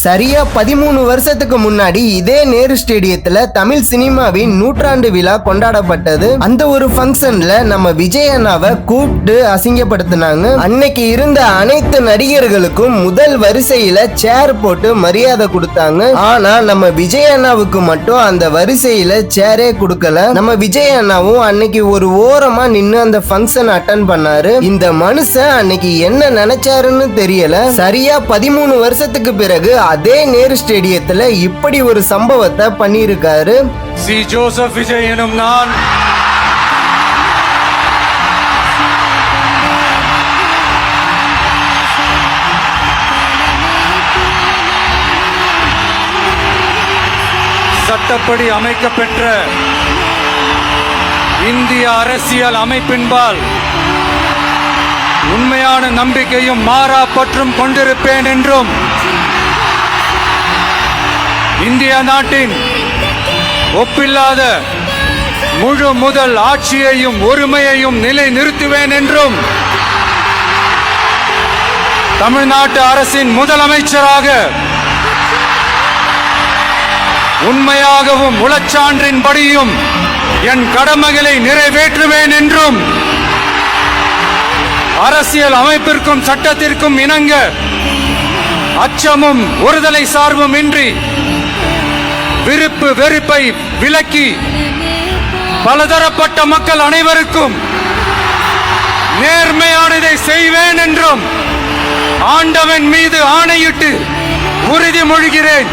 சரியா 13 வருஷத்துக்கு முன்னாடி இதே நேரு ஸ்டேடியத்துல தமிழ் சினிமாவின் 100ஆண்டு விழா கொண்டாடப்பட்டது. அந்த ஒரு ஃபங்க்ஷன்ல நம்ம விஜய் அண்ணாவை கூப்பிட்டு அசிங்கப்படுத்தினாங்க. அன்னைக்கு இருந்த அனைத்து நடிகர்களுக்கும் முதல் வரிசையில சேர் போட்டு மரியாதை கொடுத்தாங்க. ஆனா நம்ம விஜய் அண்ணாவுக்கு மட்டும் அந்த வரிசையில சேரே கொடுக்கல. நம்ம விஜய் அண்ணாவும் அன்னைக்கு ஒரு ஓரமா நின்னு அந்த ஃபங்க்ஷன் அட்டன் பண்ணாரு. இந்த மனுஷன் அன்னைக்கு என்ன நினைச்சாருன்னு தெரியல. சரியா 13 வருஷத்துக்கு பிறகு அதே நேரு ஸ்டேடியத்துல இப்படி ஒரு சம்பவத்தை பண்ணியிருக்காரு. சி ஜோசப் விஜய் எனும் நான் சட்டப்படி அமைக்கப்பெற்ற இந்திய அரசியல் அமைப்பின்பால் உண்மையான நம்பிக்கையும் மாறா பற்றும் கொண்டிருப்பேன் என்றும் இந்திய நாட்டின் ஒப்பில்லாத முழு முதல் ஆட்சியையும் ஒருமையையும் நிலை நிறுத்துவேன் என்றும் தமிழ்நாட்டு அரசின் முதலமைச்சராக உண்மையாகவும் உளச்சான்றின்படியும் என் கடமைகளை நிறைவேற்றுவேன் என்றும் அரசியல் அமைப்பிற்கும் சட்டத்திற்கும் இணங்க அச்சமும் ஒருதலை சார்பும் இன்றி விருப்பு வெறுப்பை விலக்கி பலதரப்பட்ட மக்கள் அனைவருக்கும் நேர்மையானதை செய்வேன் என்றும் ஆண்டவன் மீது ஆணையிட்டு உறுதிமொழிகிறேன்.